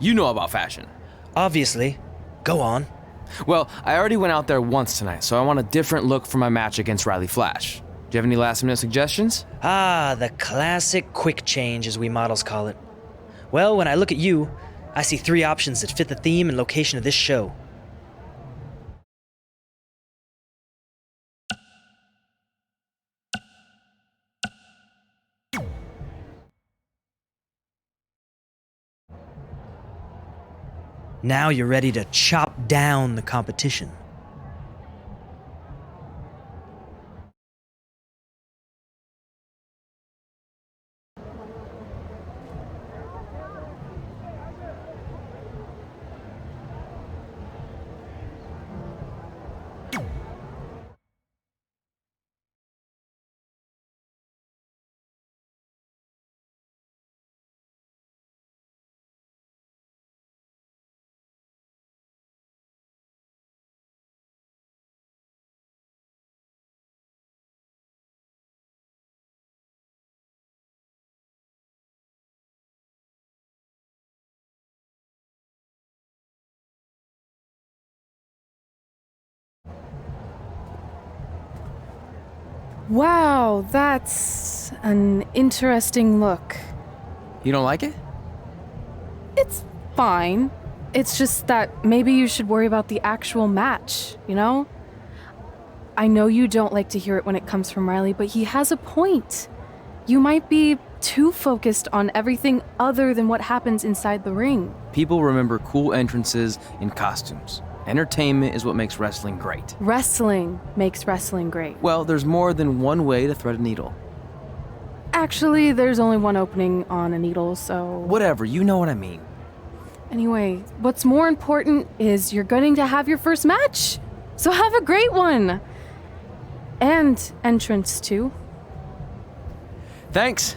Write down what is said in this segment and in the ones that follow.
You know about fashion. Obviously. Go on. Well, I already went out there once tonight, so I want a different look for my match against Riley Flash. Do you have any last-minute suggestions? Ah, the classic quick change, as we models call it. Well, when I look at you, I see 3 options that fit the theme and location of this show. Now you're ready to chop down the competition. Wow, that's an interesting look. You don't like it? It's fine. It's just that maybe you should worry about the actual match, you know? I know you don't like to hear it when it comes from Riley, but he has a point. You might be too focused on everything other than what happens inside the ring. People remember cool entrances and costumes. Entertainment is what makes wrestling great. Wrestling makes wrestling great. Well, there's more than one way to thread a needle. Actually, there's only one opening on a needle, so... Whatever, you know what I mean. Anyway, what's more important is you're going to have your first match. So have a great one. And entrance, too. Thanks.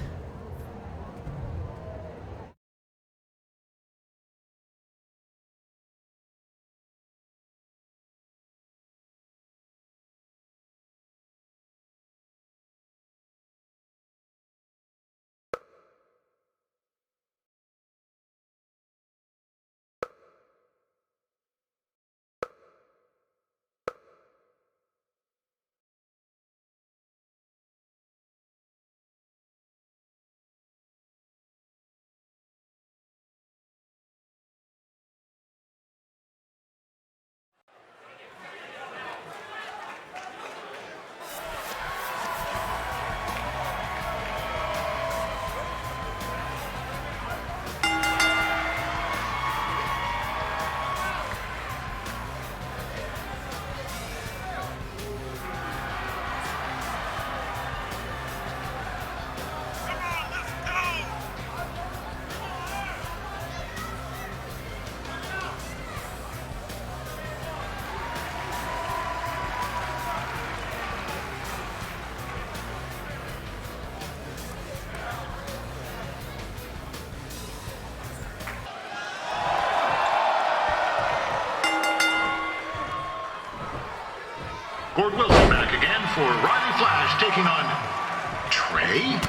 Gord Wilson back again for Riley Flash taking on Trey?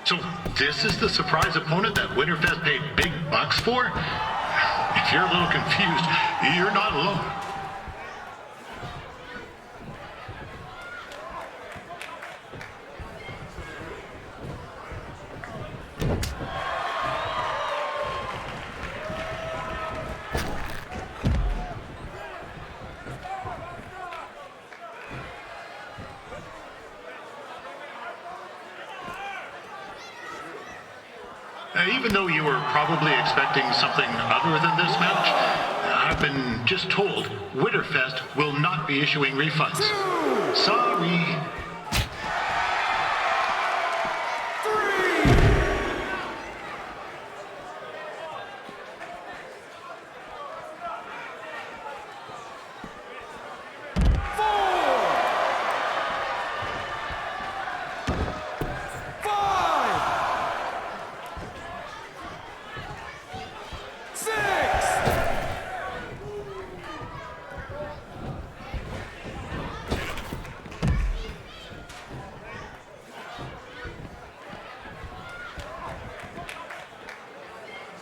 So this is the surprise opponent that Winterfest paid big bucks for? If you're a little confused, you're not alone. Even though you were probably expecting something other than this match, I've been just told Winterfest will not be issuing refunds. Sorry.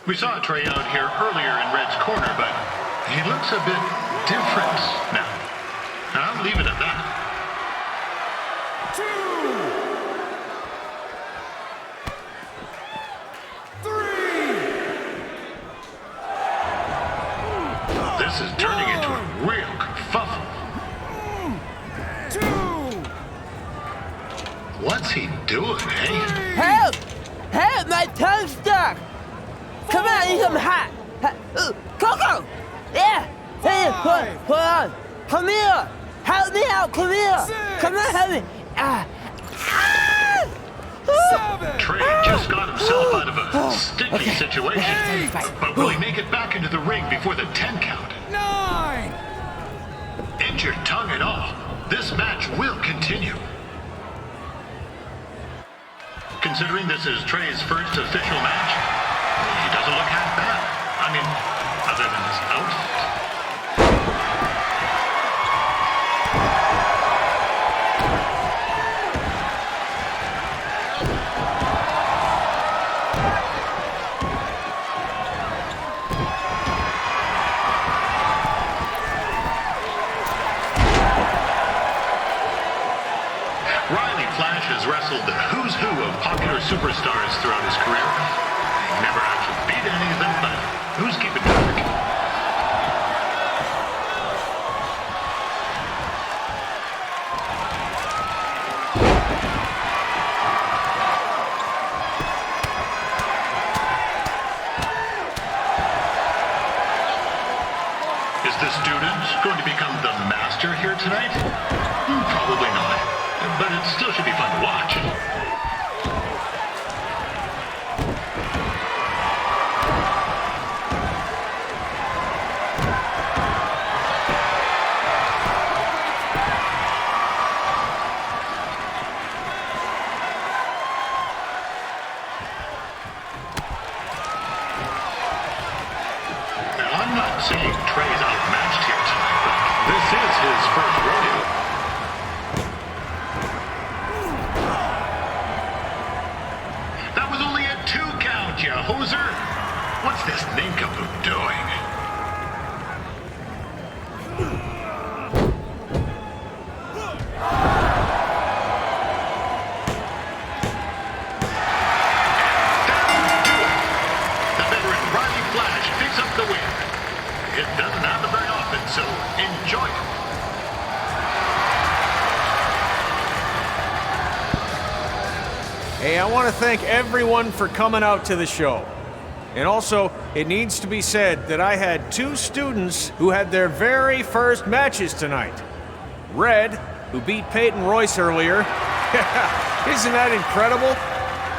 We saw Trey out here earlier in Red's corner, but he looks a bit different now. And I'll leave it at that. 2, 3. This is turning into a real kerfuffle. 2. What's he doing, eh? Help! Help! My tongue's stuck! Come on, I need some hot! Coco! Yeah! Hey, hold on! Come here! Help me out! Come here! 6. Come on, help me! 7. Trey just got himself out of a sticky situation. But will he make it back into the ring before the 10 count? 9. Injured tongue and all, this match will continue. Considering this is Trey's first official match, he doesn't look half bad. I mean, other than his outfit. Riley Flash has wrestled the who's who of popular superstars throughout his career. He never actually beat any of them, but who's keeping track? Is the student going to become the master here tonight? Probably not, but it still should be fun to watch. Now, I'm not saying Trey's outmatched here tonight, but this is his first rodeo. That was only a 2 count, you hoser. What's this nincompoop doing? That'll do it. The veteran Riley Flash picks up the win. It doesn't happen very often, so enjoy it. Hey, I want to thank everyone for coming out to the show. And also, it needs to be said that I had 2 students who had their very first matches tonight. Red, who beat Peyton Royce earlier. Isn't that incredible?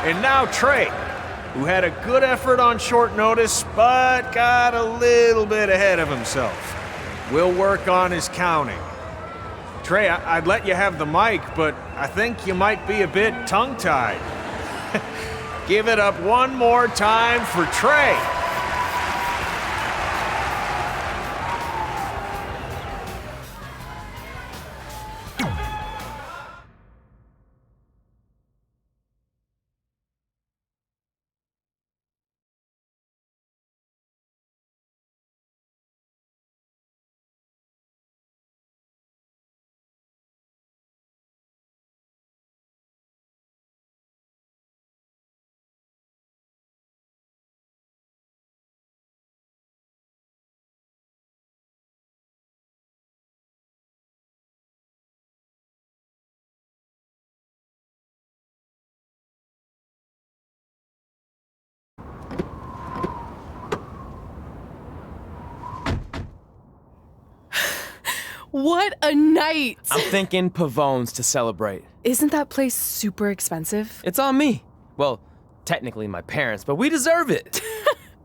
And now Trey, who had a good effort on short notice, but got a little bit ahead of himself. We'll work on his counting. Trey, I'd let you have the mic, but I think you might be a bit tongue-tied. Give it up one more time for Trey. What a night! I'm thinking Pavone's to celebrate. Isn't that place super expensive? It's on me. Well, technically my parents, but we deserve it.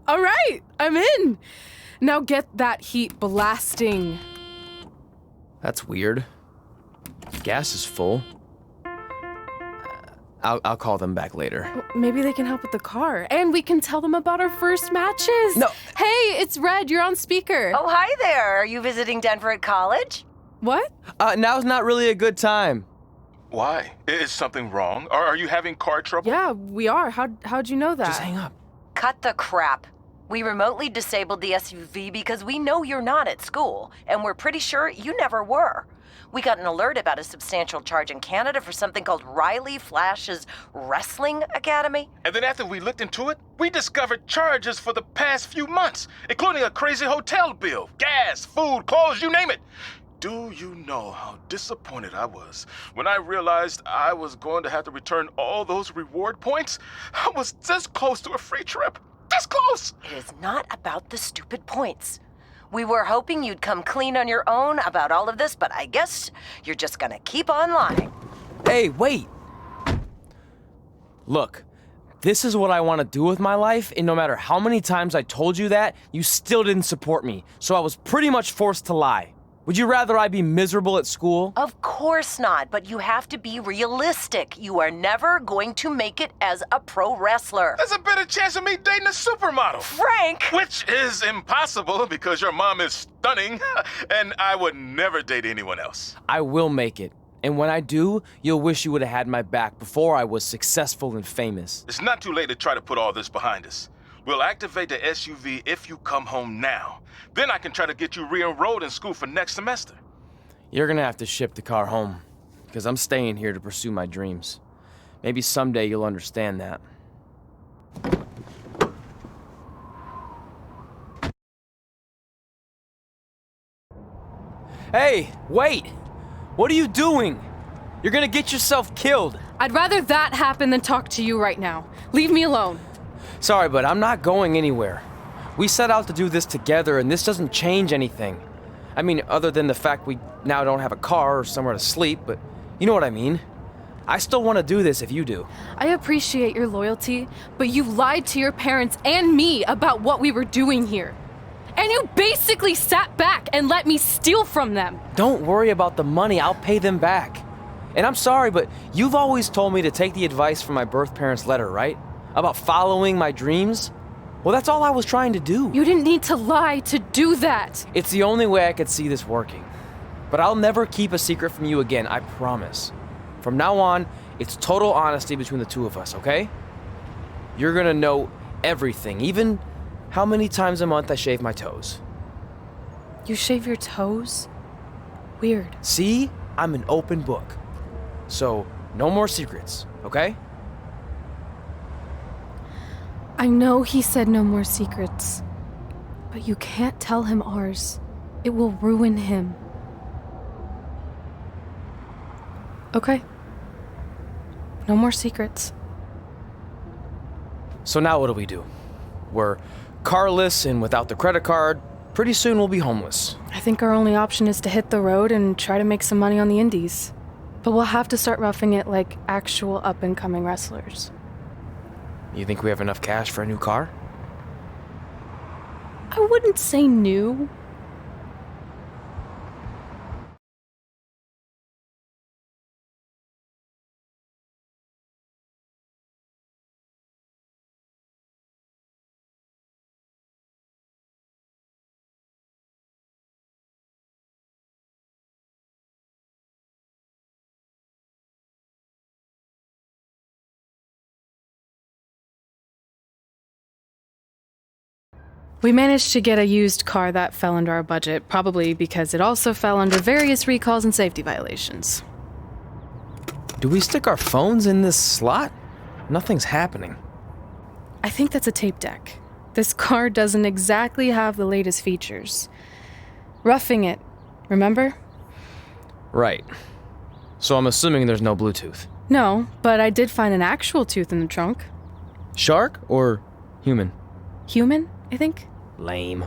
All right, I'm in. Now get that heat blasting. That's weird. Gas is full. I'll call them back later. Maybe they can help with the car, and we can tell them about our first matches. No. Hey, it's Red. You're on speaker. Oh, hi there. Are you visiting Denver at college? What? Now's not really a good time. Why? Is something wrong? Are you having car trouble? Yeah, we are. How'd you know that? Just hang up. Cut the crap. We remotely disabled the SUV because we know you're not at school, and we're pretty sure you never were. We got an alert about a substantial charge in Canada for something called Riley Flash's Wrestling Academy. And then after we looked into it, we discovered charges for the past few months, including a crazy hotel bill, gas, food, clothes, you name it. Do you know how disappointed I was when I realized I was going to have to return all those reward points? I was this close to a free trip. This close! It is not about the stupid points. We were hoping you'd come clean on your own about all of this, but I guess you're just gonna keep on lying. Hey, wait! Look, this is what I want to do with my life, and no matter how many times I told you that, you still didn't support me, so I was pretty much forced to lie. Would you rather I be miserable at school? Of course not, but you have to be realistic. You are never going to make it as a pro wrestler. There's a better chance of me dating a supermodel. Frank! Which is impossible because your mom is stunning, and I would never date anyone else. I will make it. And when I do, you'll wish you would have had my back before I was successful and famous. It's not too late to try to put all this behind us. We'll activate the SUV if you come home now. Then I can try to get you re-enrolled in school for next semester. You're gonna have to ship the car home, because I'm staying here to pursue my dreams. Maybe someday you'll understand that. Hey, wait! What are you doing? You're gonna get yourself killed. I'd rather that happen than talk to you right now. Leave me alone. Sorry, but I'm not going anywhere. We set out to do this together, and this doesn't change anything. I mean, other than the fact we now don't have a car or somewhere to sleep, but you know what I mean. I still want to do this if you do. I appreciate your loyalty, but you lied to your parents and me about what we were doing here. And you basically sat back and let me steal from them. Don't worry about the money, I'll pay them back. And I'm sorry, but you've always told me to take the advice from my birth parents' letter, right? About following my dreams? Well, that's all I was trying to do. You didn't need to lie to do that. It's the only way I could see this working. But I'll never keep a secret from you again, I promise. From now on, it's total honesty between the two of us, okay? You're gonna know everything, even how many times a month I shave my toes. You shave your toes? Weird. See? I'm an open book. So, no more secrets, okay? I know he said no more secrets, but you can't tell him ours. It will ruin him. Okay. No more secrets. So now what do? We're carless and without the credit card. Pretty soon we'll be homeless. I think our only option is to hit the road and try to make some money on the indies. But we'll have to start roughing it like actual up-and-coming wrestlers. You think we have enough cash for a new car? I wouldn't say new. We managed to get a used car that fell under our budget, probably because it also fell under various recalls and safety violations. Do we stick our phones in this slot? Nothing's happening. I think that's a tape deck. This car doesn't exactly have the latest features. Roughing it, remember? Right. So I'm assuming there's no Bluetooth. No, but I did find an actual tooth in the trunk. Shark or human? Human, I think. Lame.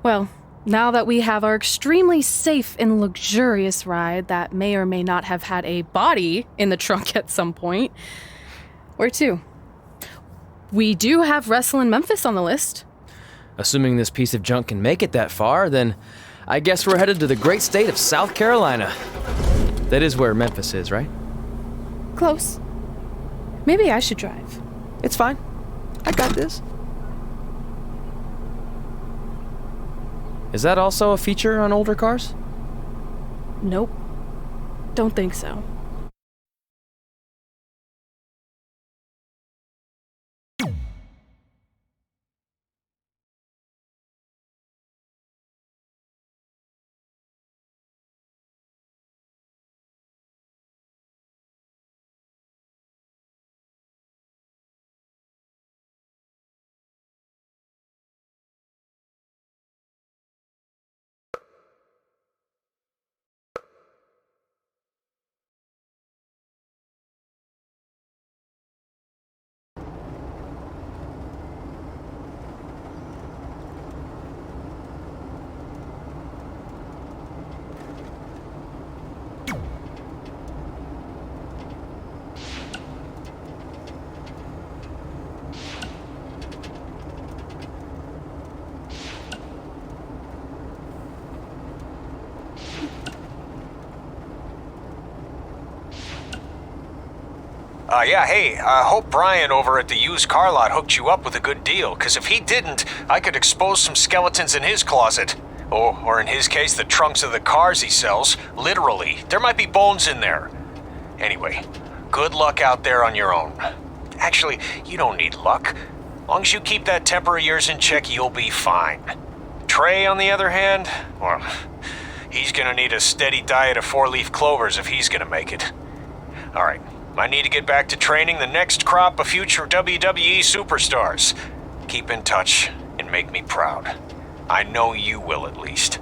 Well, now that we have our extremely safe and luxurious ride that may or may not have had a body in the trunk at some point, where to? We do have Wrestle in Memphis on the list. Assuming this piece of junk can make it that far, then I guess we're headed to the great state of South Carolina. That is where Memphis is, right? Close. Maybe I should drive. It's fine. I got this. Is that also a feature on older cars? Nope. Don't think so. Yeah, hey, I hope Brian over at the used car lot hooked you up with a good deal, because if he didn't, I could expose some skeletons in his closet. Or in his case, the trunks of the cars he sells. Literally. There might be bones in there. Anyway, good luck out there on your own. Actually, you don't need luck. As long as you keep that temper of yours in check, you'll be fine. Trey, on the other hand, well, he's gonna need a steady diet of 4-leaf clovers if he's gonna make it. All right. I need to get back to training the next crop of future WWE Superstars. Keep in touch and make me proud. I know you will, at least.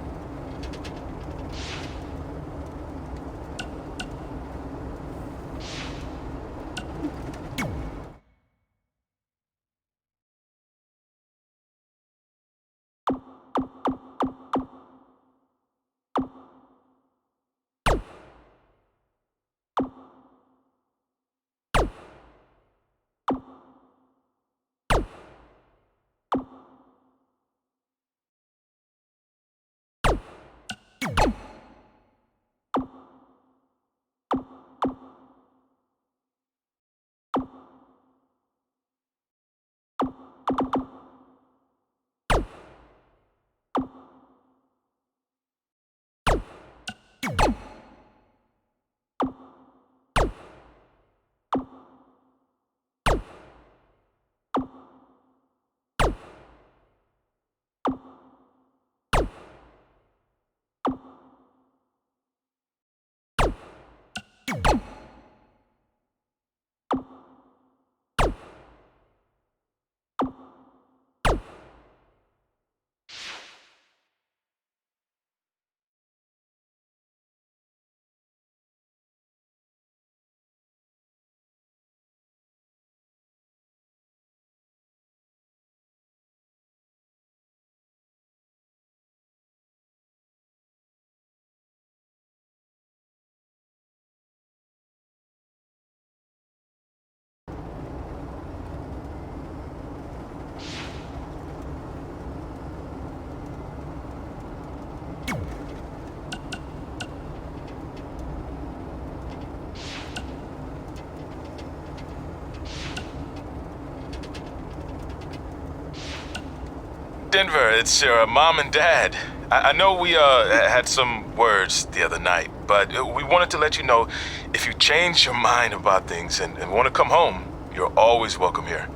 Denver, it's your mom and dad. I know we had some words the other night, but we wanted to let you know if you change your mind about things and want to come home, you're always welcome here.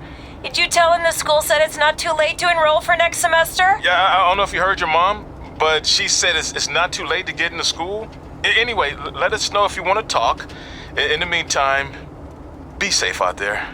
Did you tell him the school said it's not too late to enroll for next semester? Yeah, I don't know if you heard your mom, but she said it's not too late to get into school. Anyway, let us know if you want to talk. In the meantime, be safe out there.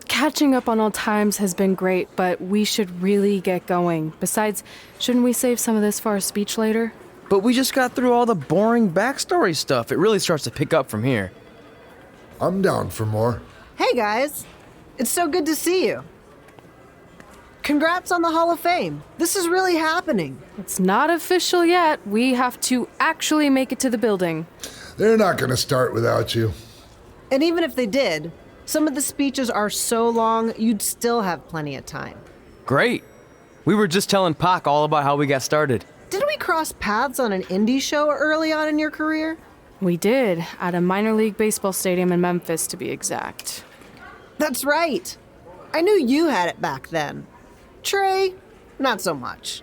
Catching up on old times has been great, but we should really get going. Besides, shouldn't we save some of this for our speech later? But we just got through all the boring backstory stuff. It really starts to pick up from here. I'm down for more. Hey guys, it's so good to see you. Congrats on the Hall of Fame. This is really happening. It's not official yet. We have to actually make it to the building. They're not gonna start without you. And even if they did, some of the speeches are so long, you'd still have plenty of time. Great. We were just telling Pac all about how we got started. Didn't we cross paths on an indie show early on in your career? We did, at a minor league baseball stadium in Memphis, to be exact. That's right. I knew you had it back then. Trey, not so much.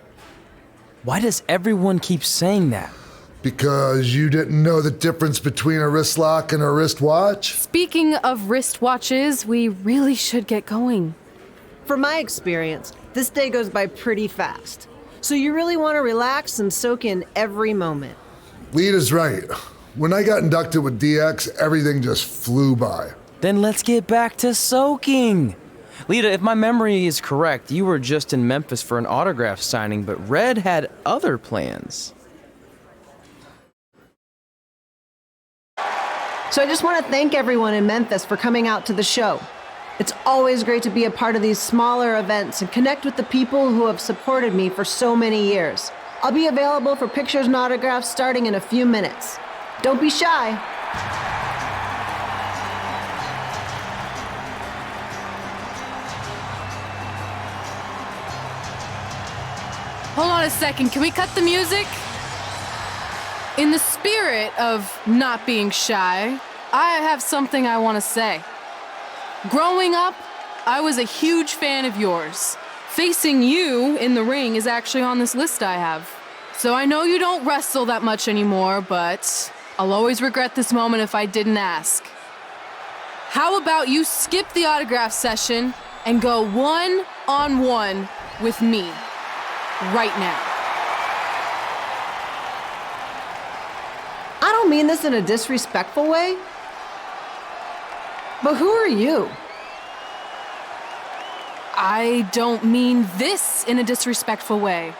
Why does everyone keep saying that? Because you didn't know the difference between a wrist lock and a wristwatch? Speaking of wristwatches, we really should get going. From my experience, this day goes by pretty fast. So you really want to relax and soak in every moment. Lita's right. When I got inducted with DX, everything just flew by. Then let's get back to soaking. Lita, if my memory is correct, you were just in Memphis for an autograph signing, but Red had other plans. So I just want to thank everyone in Memphis for coming out to the show. It's always great to be a part of these smaller events and connect with the people who have supported me for so many years. I'll be available for pictures and autographs starting in a few minutes. Don't be shy. Hold on a second, can we cut the music? In the spirit of not being shy, I have something I want to say. Growing up, I was a huge fan of yours. Facing you in the ring is actually on this list I have. So I know you don't wrestle that much anymore, but I'll always regret this moment if I didn't ask. How about you skip the autograph session and go one-on-one with me right now? I don't mean this in a disrespectful way, but who are you? I don't mean this in a disrespectful way,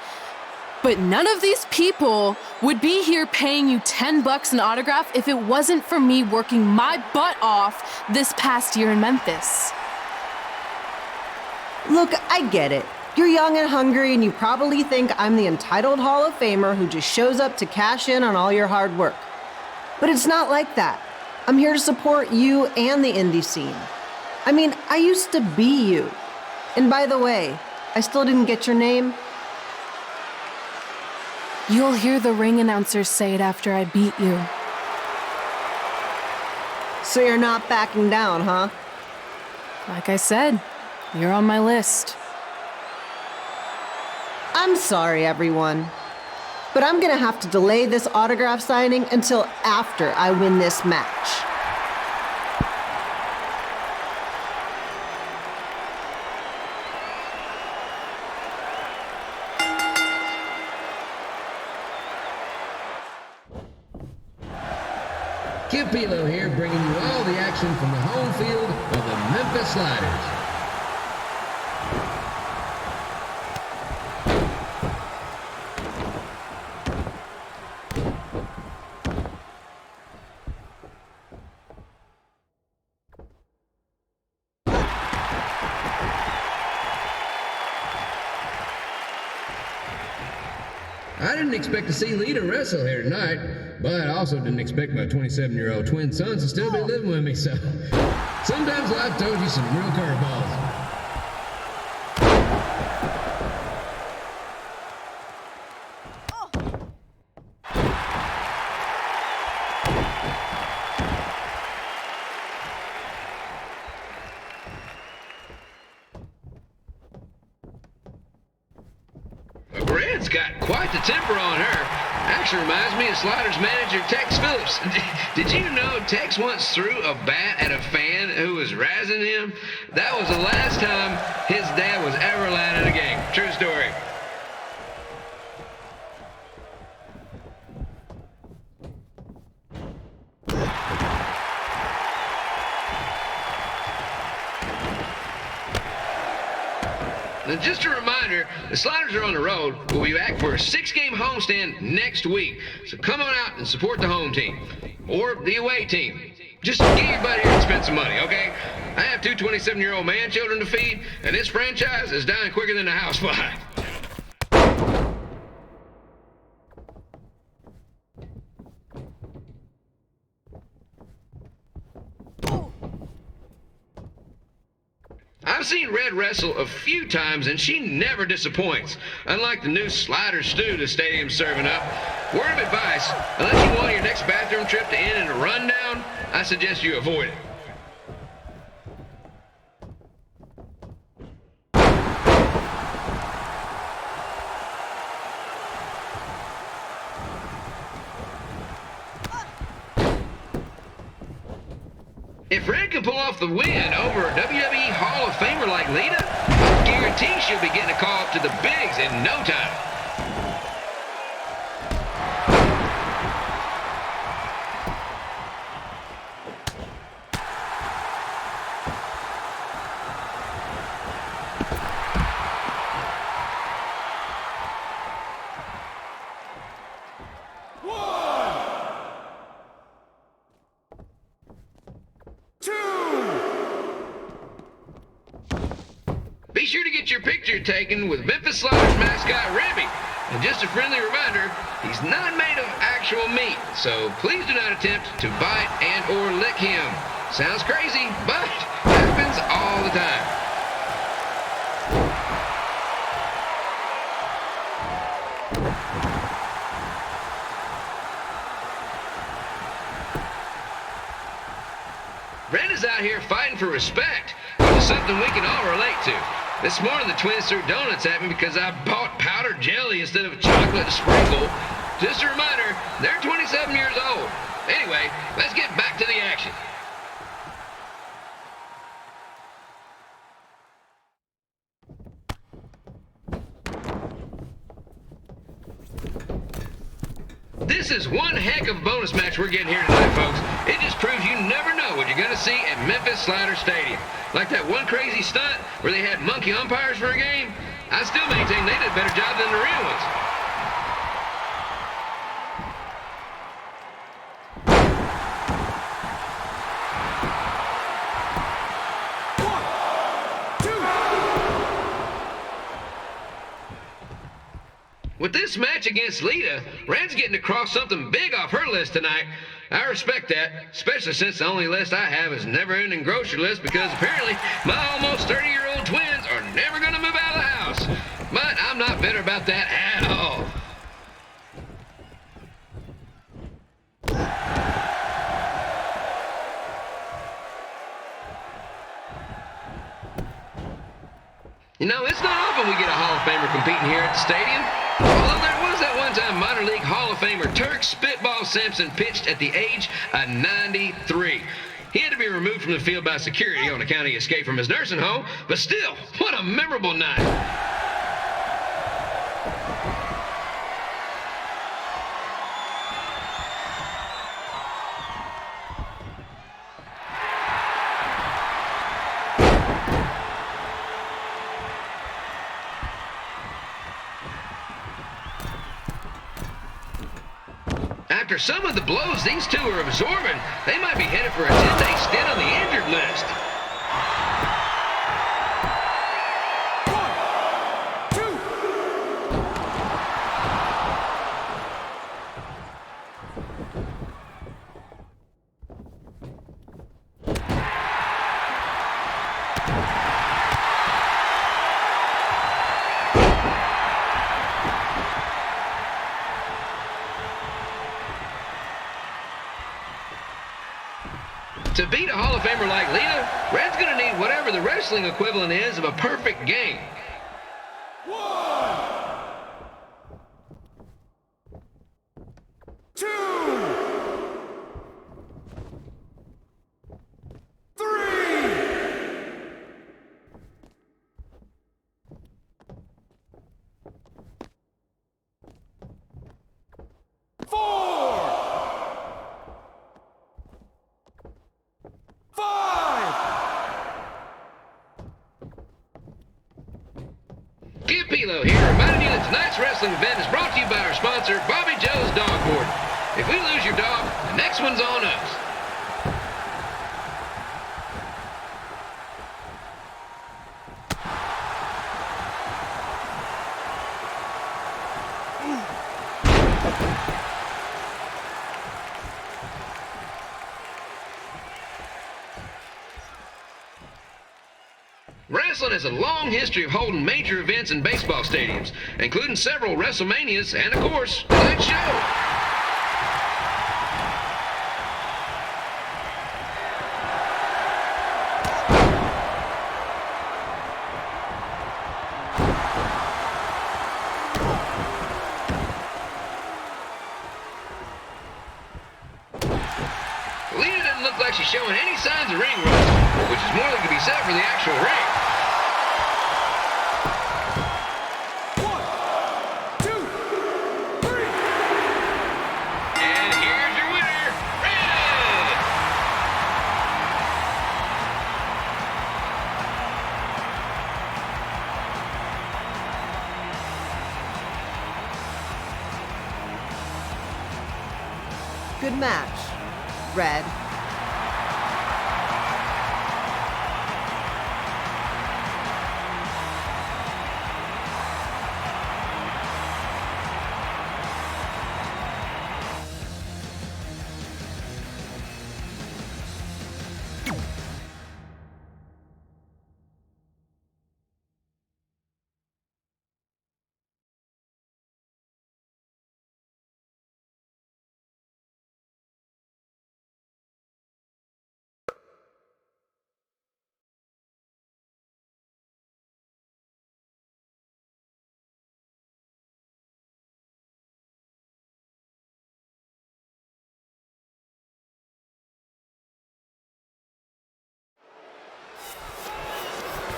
but none of these people would be here paying you $10 an autograph if it wasn't for me working my butt off this past year in Memphis. Look, I get it. You're young and hungry, and you probably think I'm the entitled Hall of Famer who just shows up to cash in on all your hard work. But it's not like that. I'm here to support you and the indie scene. I mean, I used to be you. And by the way, I still didn't get your name. You'll hear the ring announcers say it after I beat you. So you're not backing down, huh? Like I said, you're on my list. I'm sorry, everyone. But I'm gonna have to delay this autograph signing until after I win this match. Kip Pilo here, bringing you all the action from the home field of the Memphis Sliders. I didn't expect to see Lita wrestle here tonight, but I also didn't expect my 27-year-old twin sons to still be living with me, so sometimes life throws you some real curveballs. Red's got quite the temper on her. Actually reminds me of Sliders manager Tex Phillips. Did you know Tex once threw a bat at a fan who was razzing him? That was the last time his dad was ever allowed in a game. True story. And just a reminder, the Sliders are on the road. We'll be back for a 6-game homestand next week. So come on out and support the home team. Or the away team. Just get your buddy here and spend some money, okay? I have two 27-year-old man-children to feed, and this franchise is dying quicker than a housefly. I've seen Red wrestle a few times, and she never disappoints. Unlike the new slider stew the stadium's serving up. Word of advice, unless you want your next bathroom trip to end in a rundown, I suggest you avoid it. If Red can pull off the win over a WWE Hall of Famer like Lita, I guarantee she'll be getting a call up to the bigs in no time. Be sure to get your picture taken with Memphis Sliders mascot Ribby. And just a friendly reminder, he's not made of actual meat, so please do not attempt to bite and or lick him. Sounds crazy, but happens all the time. Red is out here fighting for respect, which is something we can all relate to. This morning the twins threw donuts at me because I bought powdered jelly instead of chocolate sprinkle. Just a reminder, they're 27 years old. Anyway, let's get back to the action. This is one heck of a bonus match we're getting here tonight, folks. It just proves you never know what you're going to see at Memphis Slider Stadium. Like that one crazy stunt where they had monkey umpires for a game. I still maintain they did a better job than the real ones. With this match against Lita, Red's getting to cross something big off her list tonight. I respect that, especially since the only list I have is never-ending grocery list because apparently my almost 30-year-old twins are never going to move out of the house. But I'm not bitter about that at all. You know, it's not often we get a Hall of Famer competing here at the stadium. Although there was that one time minor league Hall of Famer Turk Spitball Simpson pitched at the age of 93. He had to be removed from the field by security on account he escaped from his nursing home, but still, what a memorable night. After some of the blows these two are absorbing, they might be headed for a 10-day stint on the injured list. To beat a Hall of Famer like Lita, Red's gonna need whatever the wrestling equivalent is of a perfect game. 1, 2, 3, 4, 5. Give Pilo here, reminding you that tonight's wrestling event is brought to you by our sponsor, Bobby Joe's Dog Board. If we lose your dog, the next one's on us. Wrestling has a long history of holding major events in baseball stadiums, including several WrestleManias and, of course, tonight's show. Lita doesn't look like she's showing any signs of ring rust, which is more than can be said for the actual ring. 1, 2, 3. And here's your winner, Red! Good match, Red.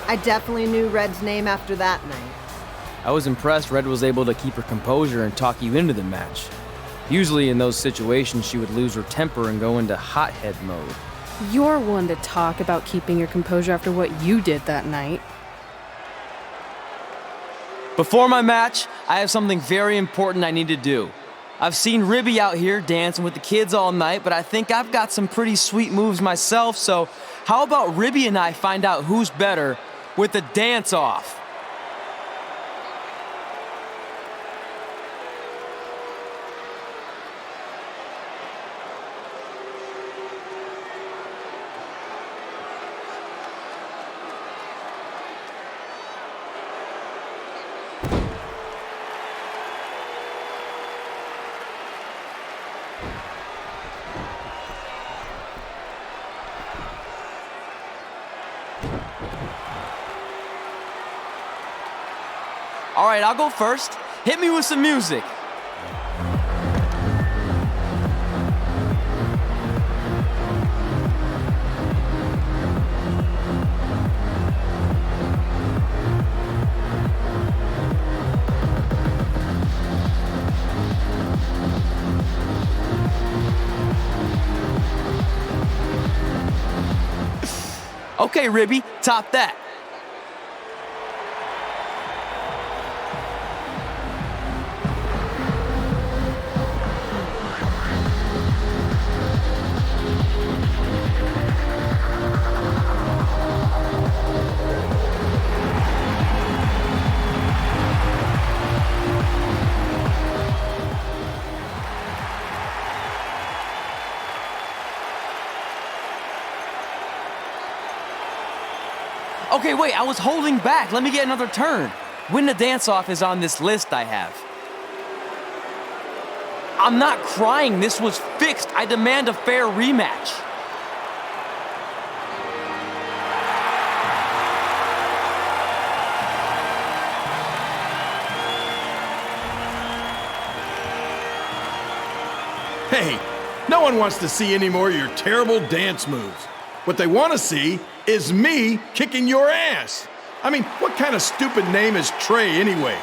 I definitely knew Red's name after that night. I was impressed Red was able to keep her composure and talk you into the match. Usually in those situations, she would lose her temper and go into hothead mode. You're one to talk about keeping your composure after what you did that night. Before my match, I have something very important I need to do. I've seen Ribby out here dancing with the kids all night, but I think I've got some pretty sweet moves myself, so how about Ribby and I find out who's better with the dance-off? All right, I'll go first. Hit me with some music. Okay, Ribby, top that. Okay, wait, I was holding back. Let me get another turn. Win the dance-off is on this list I have. I'm not crying. This was fixed. I demand a fair rematch. Hey, no one wants to see any more of your terrible dance moves. What they want to see is me kicking your ass. I mean, what kind of stupid name is Trey anyway?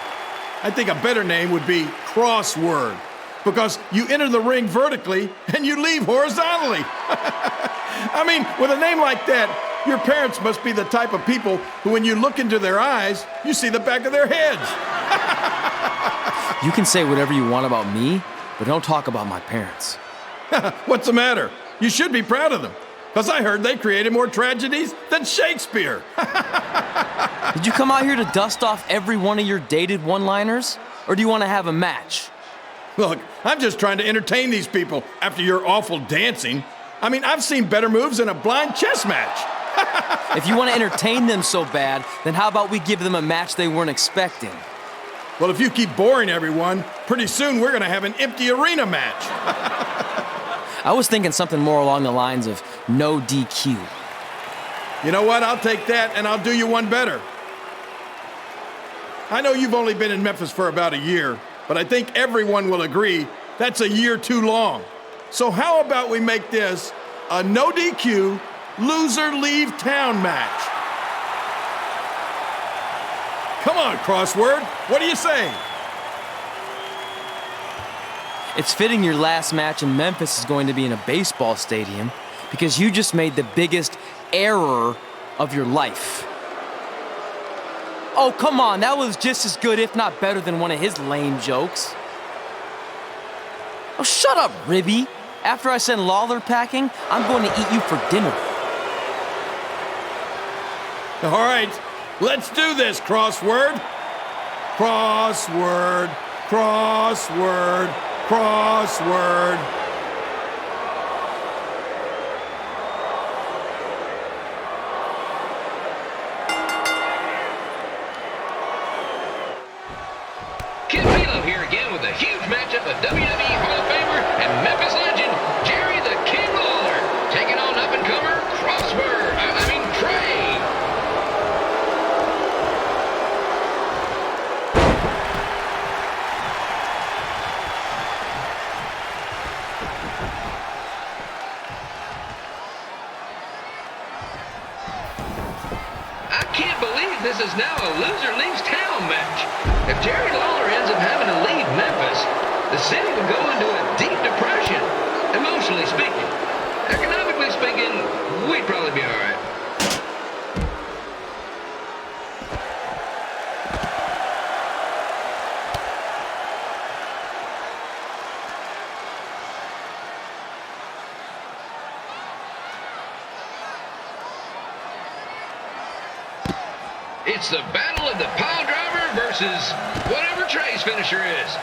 I think a better name would be Crossword, because you enter the ring vertically and you leave horizontally. I mean, with a name like that, your parents must be the type of people who, when you look into their eyes, you see the back of their heads. You can say whatever you want about me, but don't talk about my parents. What's the matter? You should be proud of them, because I heard they created more tragedies than Shakespeare. Did you come out here to dust off every one of your dated one-liners? Or do you want to have a match? Look, I'm just trying to entertain these people after your awful dancing. I mean, I've seen better moves in a blind chess match. If you want to entertain them so bad, then how about we give them a match they weren't expecting? Well, if you keep boring everyone, pretty soon we're going to have an empty arena match. I was thinking something more along the lines of no DQ. You know what? I'll take that, and I'll do you one better. I know you've only been in Memphis for about a year, but I think everyone will agree that's a year too long. So how about we make this a no DQ, loser leave town match? Come on, Crossword. What do you say? It's fitting your last match in Memphis is going to be in a baseball stadium because you just made the biggest error of your life. Oh, come on. That was just as good, if not better, than one of his lame jokes. Oh, shut up, Ribby. After I send Lawler packing, I'm going to eat you for dinner. All right, let's do this, Crossword. Crossword, crossword, crossword. Kid Milo here again with a huge matchup of WWE Hall of Famer and Memphis legend, Jerry the King Lawler, taking on up-and-comer Trey. I can't believe this is now a loser leaves town match. If Jerry Lawler ends up having to leave Memphis, the city would go into a deep depression, emotionally speaking. Economically speaking, we'd probably be all right. It's the battle of the pile driver versus whatever Trey's finisher is.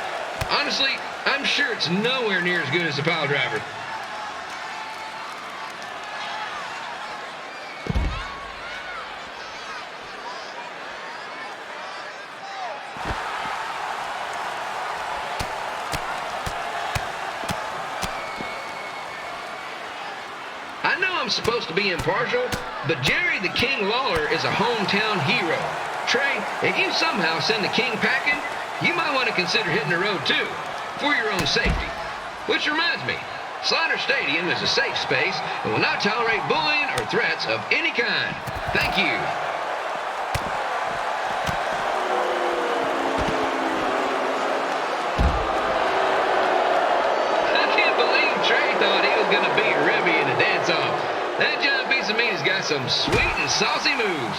Honestly, I'm sure it's nowhere near as good as the pile driver. I know I'm supposed to be impartial, but Jerry the King Lawler is a hometown hero. Trey, if you somehow send the King packing, you might want to consider hitting the road too, for your own safety. Which reminds me, Slaughter Stadium is a safe space and will not tolerate bullying or threats of any kind. Thank you. I can't believe Trey thought he was going to beat Ribby in a dance-off. That giant piece of meat has got some sweet and saucy moves.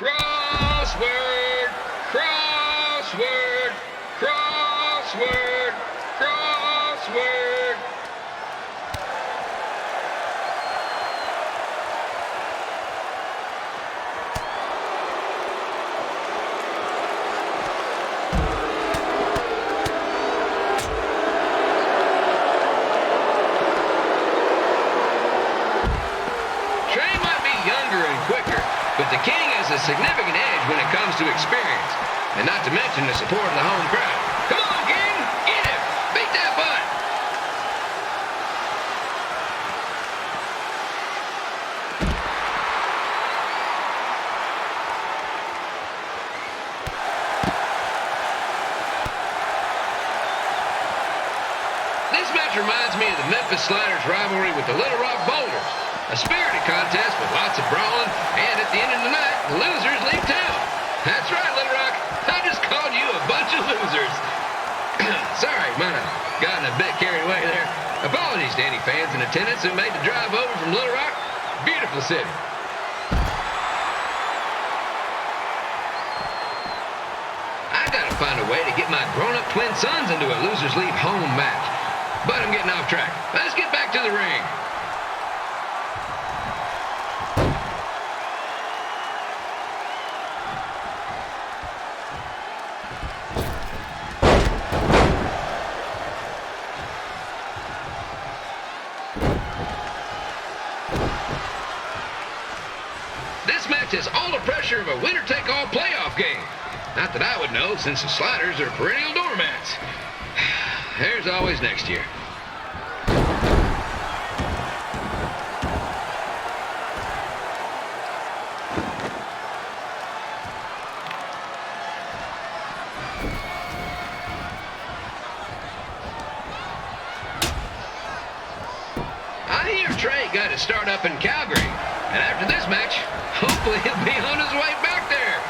Crossword, crossword, crossword, crossword. Trey might be younger and quicker, but the King has a significant edge when it comes to experience, and not to mention the support of the home crowd. Come on, King! Get him! Beat that butt! This match reminds me of the Memphis Sliders rivalry with the Little Rock Boulders. A spirited contest with lots of brawling, and at the end of the night, the losers leave town. That's right, Little Rock. I just called you a bunch of losers. Sorry, might have gotten a bit carried away there. Apologies to any fans in attendance who made the drive over from Little Rock. Beautiful city. I gotta find a way to get my grown-up twin sons into a losers leave home match. But I'm getting off track. Let's get back to the ring. This match has all the pressure of a winner-take-all playoff game. Not that I would know, since the Sliders are perennial doormats. There's always next year. I hear Trey got his start up in Calgary, and after this match, hopefully he'll be on his way back there.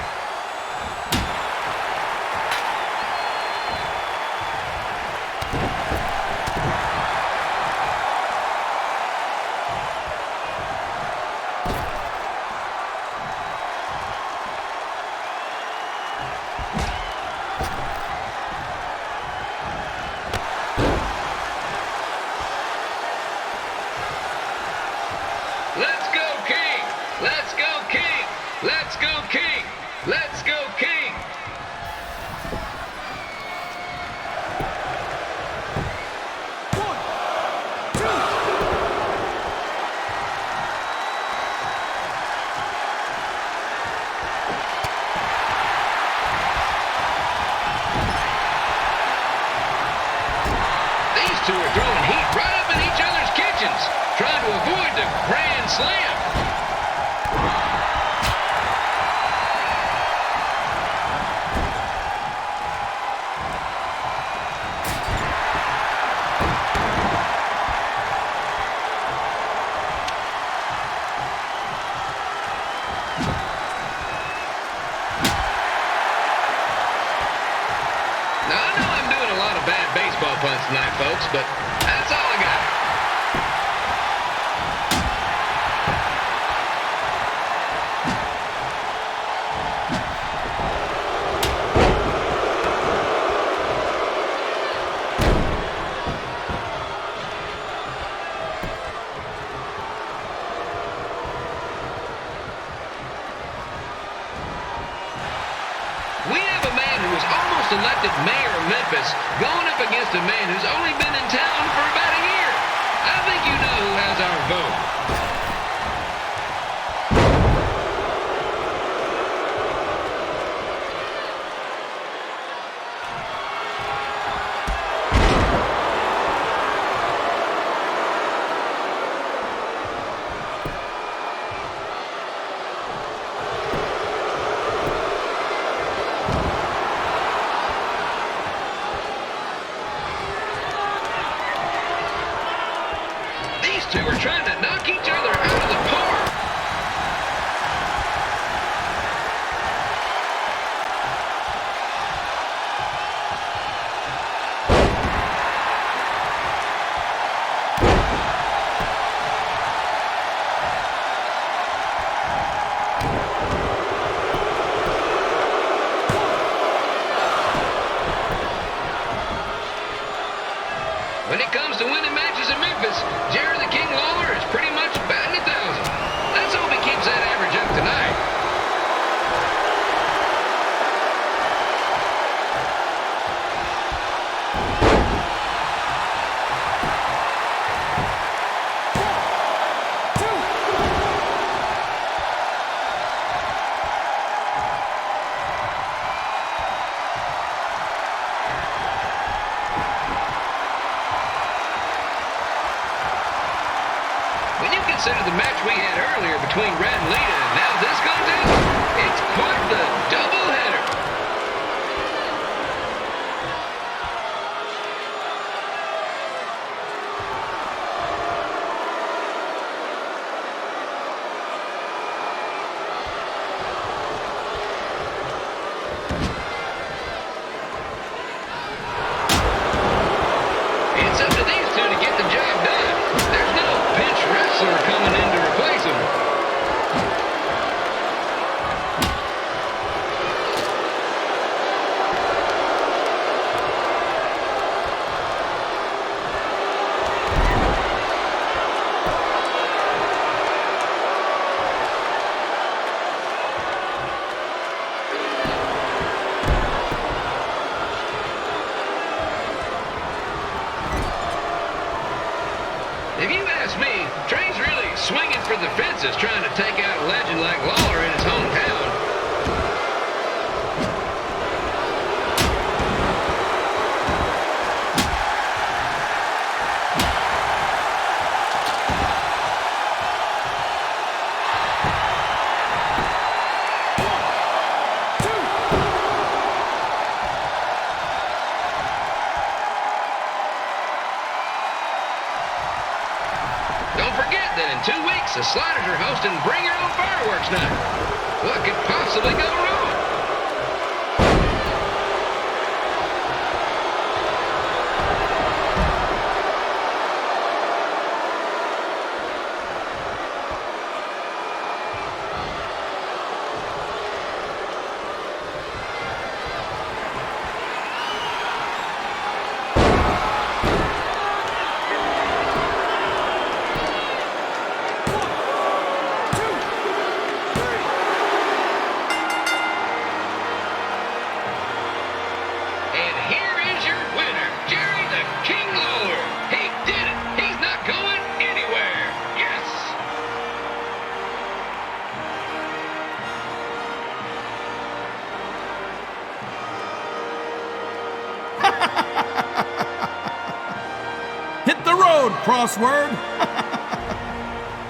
Let's go, King! Let's go, King! Let's go, King! Let's go, King! These two are throwing heat right up in each other's kitchens, trying to avoid the Grand Slam. Now, I know I'm doing a lot of bad baseball puns tonight, folks, but that's all I got. We have a man who was almost elected mayor of Memphis going up against a man who's only been in town for about a year. I think you know who has our vote. These two are trying to knock each other out of the park. When it comes to winning matches in Memphis, Jerry the King Lawler is pretty much batting 1,000. Let's hope he keeps that average up tonight. When you consider the match we had earlier between Red and Lita and now this contest, it's quite the doubleheader. for the fences trying to take out a legend like Lawler in his hometown. Don't forget that in 2 weeks, the Sliders are hosting Bring Your Own Fireworks Night. What could possibly go wrong? And here is your winner, Jerry the King Lawler. He did it. He's not going anywhere. Yes. Hit the road, crossword.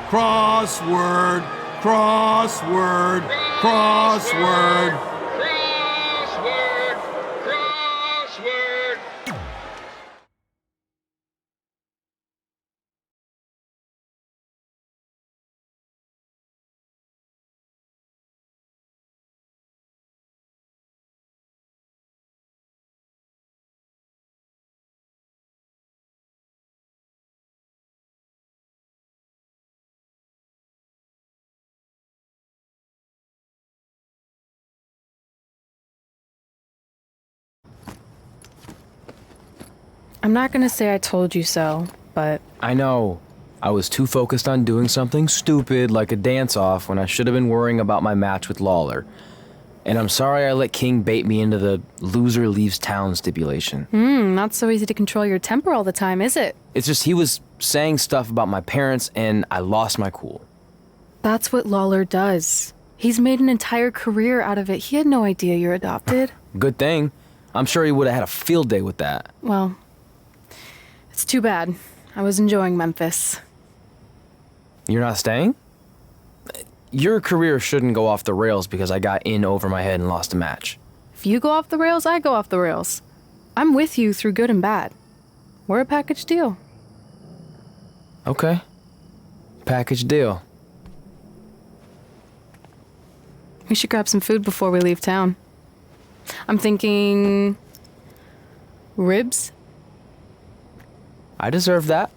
Crossword, crossword, crossword. Crossword. Crossword. I'm not gonna say I told you so, but I know. I was too focused on doing something stupid like a dance-off when I should have been worrying about my match with Lawler. And I'm sorry I let King bait me into the loser leaves town stipulation. not so easy to control your temper all the time, is it? It's just he was saying stuff about my parents and I lost my cool. That's what Lawler does. He's made an entire career out of it. He had no idea you're adopted. Good thing. I'm sure he would have had a field day with that. Well, it's too bad. I was enjoying Memphis. You're not staying? Your career shouldn't go off the rails because I got in over my head and lost a match. If you go off the rails, I go off the rails. I'm with you through good and bad. We're a package deal. Okay. Package deal. We should grab some food before we leave town. I'm thinking... ribs? I deserve that.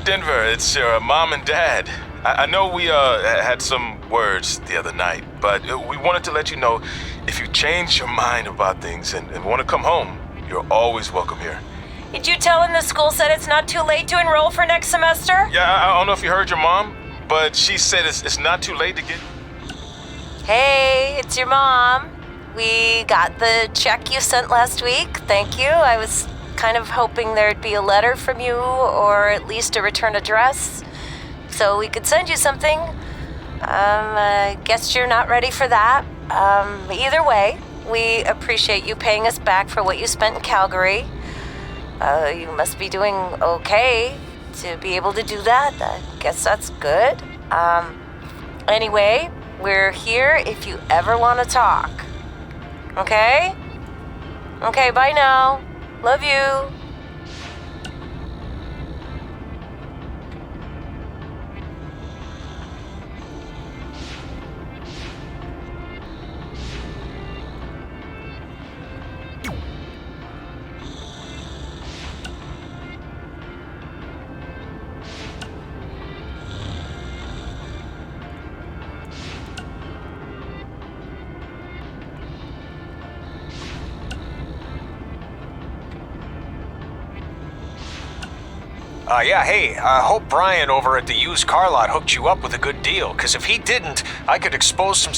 Denver, it's your mom and dad. I know we had some words the other night, but we wanted to let you know if you change your mind about things and want to come home, you're always welcome here. Did you tell him the school said it's not too late to enroll for next semester? Yeah, I don't know if you heard your mom, but she said it's not too late to get... Hey, it's your mom. We got the check you sent last week. Thank you. I was kind of hoping there'd be a letter from you, or at least a return address, so we could send you something. I guess you're not ready for that. Either way, we appreciate you paying us back for what you spent in Calgary. You must be doing okay to be able to do that. I guess that's good. Anyway, we're here if you ever want to talk. Okay? Okay, bye now. Love you. Hey, I hope Brian over at the used car lot hooked you up with a good deal, because if he didn't, I could expose some...